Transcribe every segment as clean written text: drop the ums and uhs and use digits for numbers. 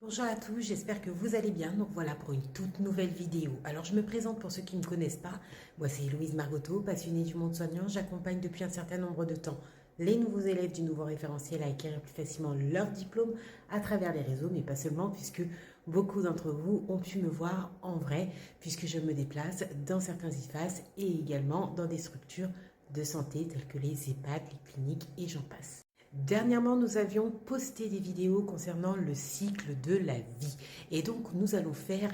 Bonjour à tous, j'espère que vous allez bien. Donc voilà pour une toute nouvelle vidéo. Alors je me présente pour ceux qui ne me connaissent pas. Moi c'est Héloïse Margoteau, passionnée du monde soignant. J'accompagne depuis un certain nombre de temps les nouveaux élèves du nouveau référentiel à acquérir plus facilement leur diplôme à travers les réseaux, mais pas seulement puisque beaucoup d'entre vous ont pu me voir en vrai puisque je me déplace dans certains IFAS et également dans des structures de santé telles que les EHPAD, les cliniques et j'en passe. Dernièrement, nous avions posté des vidéos concernant le cycle de la vie. Et donc, nous allons faire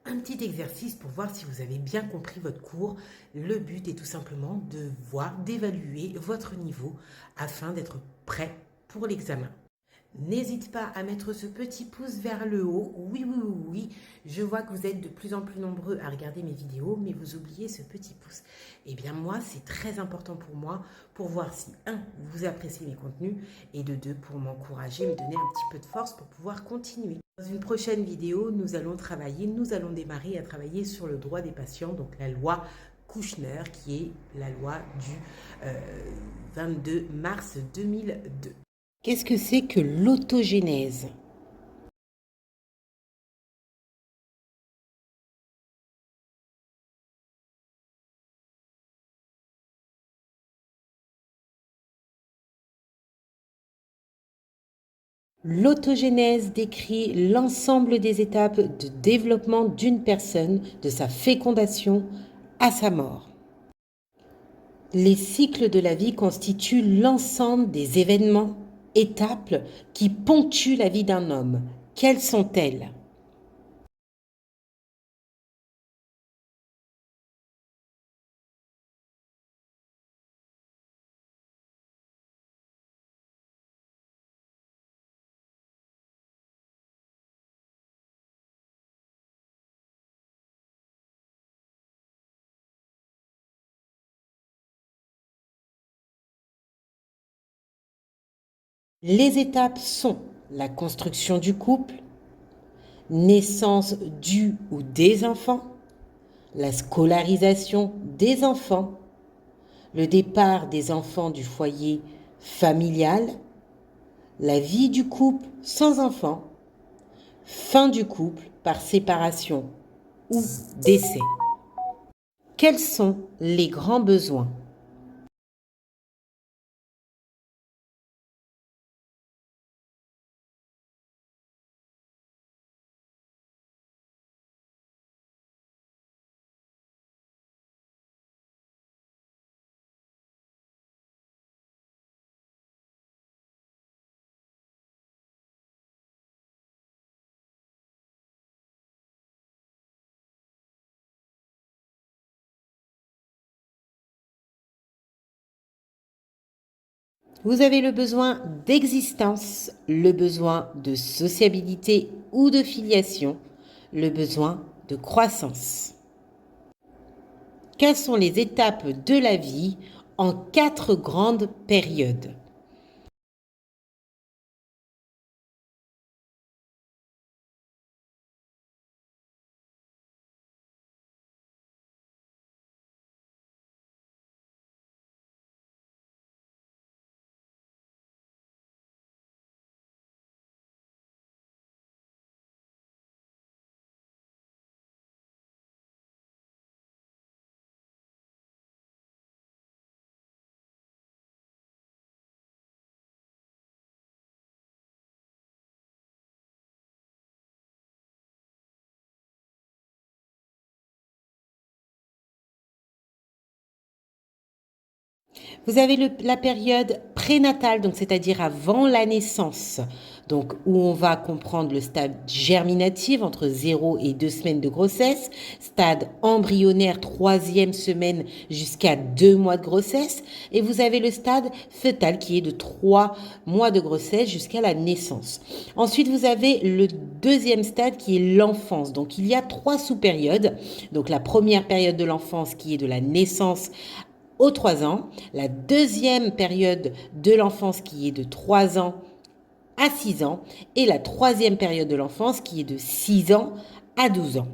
un petit exercice pour voir si vous avez bien compris votre cours. Le but est tout simplement de voir, d'évaluer votre niveau afin d'être prêt pour l'examen. N'hésite pas à mettre ce petit pouce vers le haut. Oui, oui, oui, oui. Je vois que vous êtes de plus en plus nombreux à regarder mes vidéos, mais vous oubliez ce petit pouce. Eh bien, moi, c'est très important pour moi pour voir si, un, vous appréciez mes contenus et de deux, pour m'encourager, me donner un petit peu de force pour pouvoir continuer. Dans une prochaine vidéo, nous allons démarrer à travailler sur le droit des patients, donc la loi Kouchner, qui est la loi du 22 mars 2002. Qu'est-ce que c'est que l'autogénèse? L'autogénèse décrit l'ensemble des étapes de développement d'une personne, de sa fécondation à sa mort. Les cycles de la vie constituent l'ensemble des événements, étapes qui ponctuent la vie d'un homme. Quelles sont-elles? Les étapes sont la construction du couple, naissance du ou des enfants, la scolarisation des enfants, le départ des enfants du foyer familial, la vie du couple sans enfants, fin du couple par séparation ou décès. Quels sont les grands besoins? Vous avez le besoin d'existence, le besoin de sociabilité ou de filiation, le besoin de croissance. Quelles sont les étapes de la vie en 4 grandes périodes? Vous avez la période prénatale, donc c'est-à-dire avant la naissance, donc où on va comprendre le stade germinatif entre 0 et 2 semaines de grossesse, stade embryonnaire 3e semaine jusqu'à 2 mois de grossesse, et vous avez le stade fœtal qui est de 3 mois de grossesse jusqu'à la naissance. Ensuite, vous avez le deuxième stade qui est l'enfance. Donc, il y a 3 sous-périodes. Donc, la première période de l'enfance qui est de la naissance aux 3 ans, la deuxième période de l'enfance qui est de 3 ans à 6 ans et la troisième période de l'enfance qui est de 6 ans à 12 ans.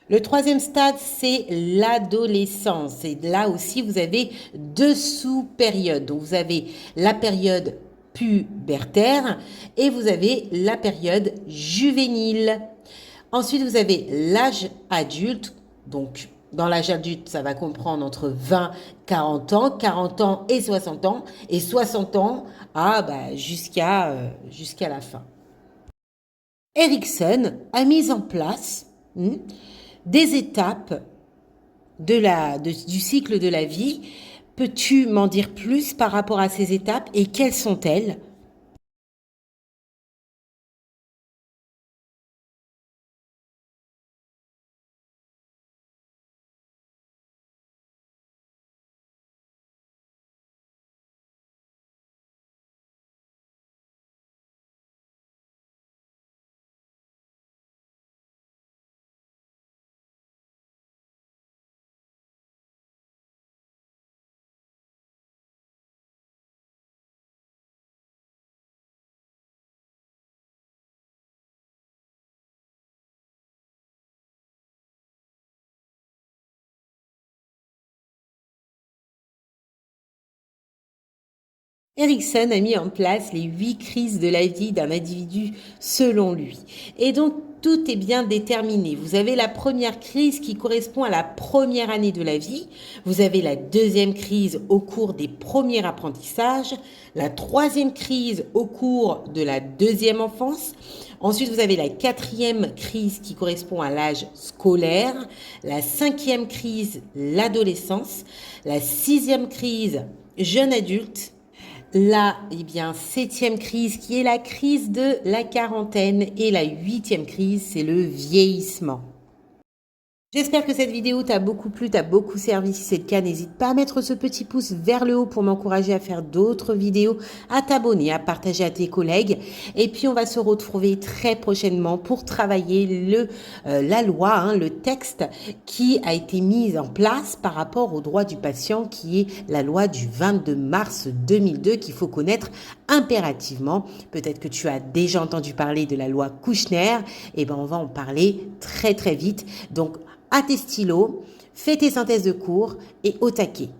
Le troisième stade, c'est l'adolescence. Et là aussi, vous avez 2 sous-périodes. Donc, vous avez la période pubertaire et vous avez la période juvénile. Ensuite, vous avez l'âge adulte. Donc, dans l'âge adulte, ça va comprendre entre 20, 40 ans et 60 ans. Et 60 ans jusqu'à la fin. Erikson a mis en place des étapes du cycle de la vie. Peux-tu m'en dire plus par rapport à ces étapes et quelles sont-elles ? Erikson a mis en place les 8 crises de la vie d'un individu selon lui. Et donc, tout est bien déterminé. Vous avez la première crise qui correspond à la première année de la vie. Vous avez la deuxième crise au cours des premiers apprentissages. La troisième crise au cours de la deuxième enfance. Ensuite, vous avez la quatrième crise qui correspond à l'âge scolaire. La cinquième crise, l'adolescence. La sixième crise, jeune adulte. La septième crise qui est la crise de la quarantaine et la huitième crise, c'est le vieillissement. J'espère que cette vidéo t'a beaucoup plu, t'a beaucoup servi. Si c'est le cas, n'hésite pas à mettre ce petit pouce vers le haut pour m'encourager à faire d'autres vidéos, à t'abonner, à partager à tes collègues. Et puis, on va se retrouver très prochainement pour travailler la loi, le texte qui a été mis en place par rapport aux droits du patient, qui est la loi du 22 mars 2002 qu'il faut connaître impérativement. Peut-être que tu as déjà entendu parler de la loi Kouchner. On va en parler très très vite. Donc, à tes stylos, fais tes synthèses de cours et au taquet.